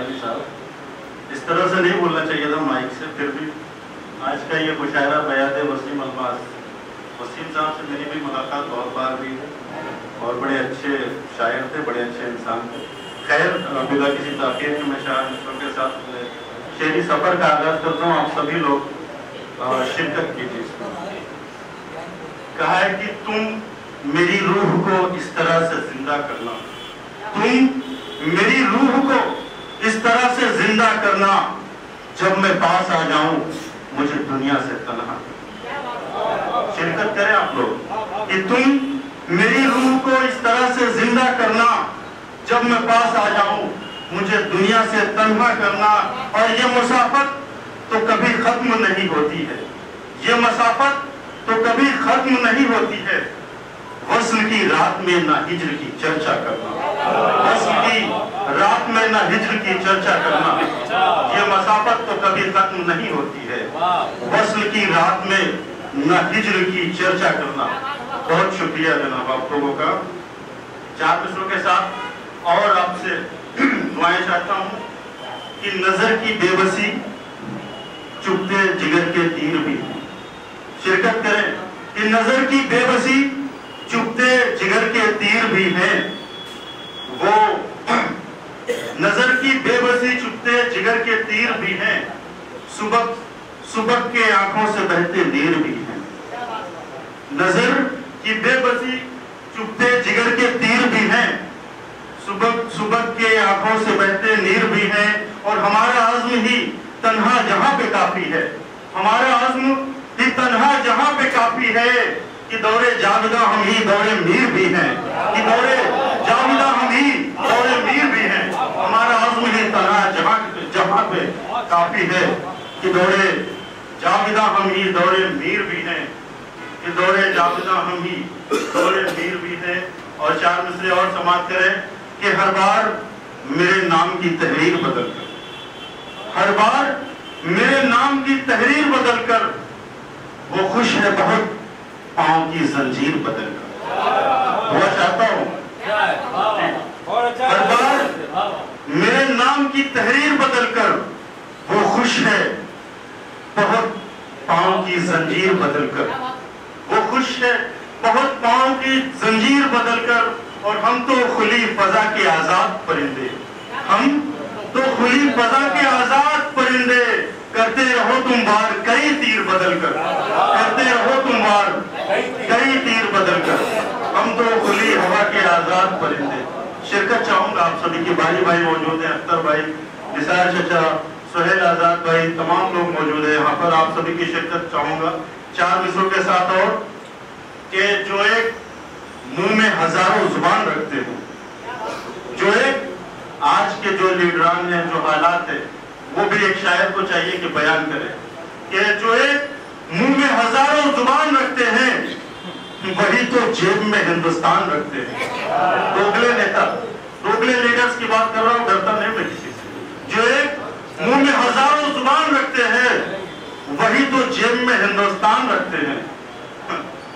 حاجی صاحب، اس طرح سے نہیں بولنا چاہیے تھا مائک سے، پھر بھی آج کا یہ مشاعرہ بیات وسیم الفاظ، وسیم صاحب سے میری بھی ملاقات بہت بار ہوئی ہے اور بڑے اچھے شاعر تھے، بڑے اچھے انسان تھے. خیر بلا کسی تاخیر کے میں شاعر مصروں کے ساتھ شعری سفر کا آغاز کرتا ہوں. آپ سبھی لوگ شرکت کیجیے. کہا ہے کہ تم میری روح کو اس طرح سے زندہ کرنا، تم میری روح کو اس طرح سے زندہ کرنا، جب میں پاس آ جاؤں مجھے دنیا سے تنہا. شرکت کریں آپ لوگ کہ تم میری روح کو اس طرح سے زندہ کرنا، جب میں پاس آ جاؤں مجھے دنیا سے تنہا کرنا. اور یہ مسافت تو کبھی ختم نہیں ہوتی ہے، یہ مسافت تو کبھی ختم نہیں ہوتی ہے. وصل کی رات میں نہ ہجر کی چرچا کرنا، وصل کی رات میں نہ ہجر کی چرچا کرنا، یہ مسافت تو کبھی ختم نہیں ہوتی ہے. وصل کی رات میں نہ ہجر کی چرچا کرنا. بہت شکریہ جناب آپ لوگوں کا. 4 مصروں کے ساتھ اور آپ سے دعائیں چاہتا ہوں کہ نظر کی بے بسی چبھتے جگر کے تیر بھی ہیں. شرکت کریں کہ نظر کی بے بسی چبھتے جگر کے تیر بھی ہیں. وہ نظر کی بے بسی چبھتے جگر کے تیر بھی ہیں، صبح کے آنکھوں سے بہتے نیر بھی ہیں. نظر کی بے بسی چبھتے جگر کے تیر بھی ہیں، صبح کے آنکھوں سے بہتے نیر بھی ہیں. اور ہمارا عزم ہی تنہا جہاں پہ کافی ہے، ہمارا عزم ہی تنہا جہاں پہ کافی ہے. کہ دور جاودہ ہم ہی دور میر بھی ہیں، کہ دور جاودہ ہم ہی دور میر بھی ہیں. ہمارا عزم ہی تنہا جہاں پہ کافی ہے. کہ دور جاودہ ہم ہی دور میر بھی ہیں، کہ دور جاودہ ہم ہی دور میر بھی ہیں. اور 4 مصرے اور سماعت کریں کہ ہر بار میرے نام کی تحریر بدل کر، ہر بار میرے نام کی تحریر بدل کر، وہ خوش ہے بہت پاؤں کی زنجیر بدل کر. وہ چاہتا ہوں ہر بار میرے نام کی تحریر بدل کر، وہ خوش ہے بہت پاؤں کی زنجیر بدل کر، وہ خوش ہے بہت پاؤں کی زنجیر بدل کر. اور ہم تو کھلی فضا کے آزاد پرندے، ہم تو کھلی فضا کے آزاد پرندے، کرتے رہو تم بار کئی تیر بدل کر، کرتے رہو تم بار کئی تیر بدل کر. ہم تو کھلی ہوا کے آزاد پرندے. شرکت چاہوں گا آپ سبھی کی. بھائی موجود ہیں، اختر بھائی، نثار چچا، سہیل آزاد بھائی، تمام لوگ موجود ہیں یہاں پر. آپ سبھی کی شرکت چاہوں گا 4 مصروں کے ساتھ. اور کہ جو ایک منہ میں ہزاروں زبان رکھتے ہوں، جو ایک آج کے جو لیڈران ہیں، جو حالات ہیں، وہ بھی ایک شاعر کو چاہیے کہ بیان کرے. کہ جو ایک منہ میں ہزاروں زبان رکھتے ہیں، وہی تو جیب میں ہندوستان رکھتے ہیں. دوگلے نیتا، دوگلے لیڈرز کی بات کر رہا ہوں، ڈرتا نہیں میں کسی سے. جو ایک منہ میں ہزاروں زبان رکھتے ہیں، وہی تو جیب میں ہندوستان رکھتے ہیں.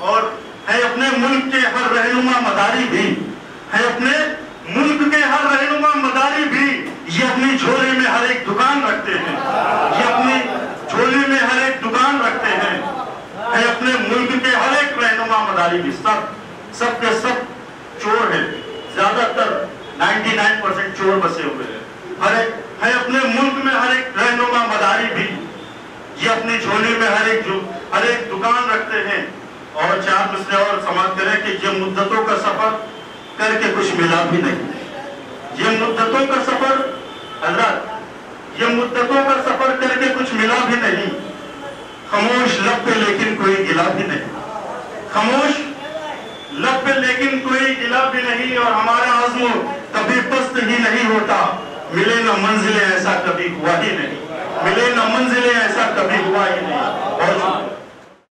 اور ہے اپنے ملک کے ہر رہنما مداری بھی، ہے اپنے ملک کے ہر رہنما مداری بھی، یہ اپنی جھولی میں ہر ایک دکان رکھتے ہیں، یہ اپنی جھولی میں ہر ایک دکان رکھتے ہیں. ہے اپنے ملک کے ہر ایک رہنما مداری بھی. سب کے سب چور ہیں، زیادہ تر 99% چور بسے ہوئے ہیں. ہے اپنے ملک میں ہر ایک رہنما مداری بھی، یہ اپنی جھولی میں ہر ایک دکان رکھتے ہیں. اور 4 مصرے اور سماعت کریں کہ یہ مدتوں کا سفر کر کے کچھ ملا بھی نہیں. یہ مدتوں کا سفر، حضرات، یہ مدتوں کا سفر کر کے کچھ ملا بھی نہیں. خاموش لب پہ لیکن کوئی گلا بھی نہیں، خاموش لب پہ لیکن کوئی گلا بھی نہیں. اور ہمارا عزم کبھی پست ہی نہیں ہوتا. ملے نہ منزلیں ایسا کبھی ہوا ہی نہیں، ملے نہ منزلیں ایسا کبھی ہوا ہی نہیں.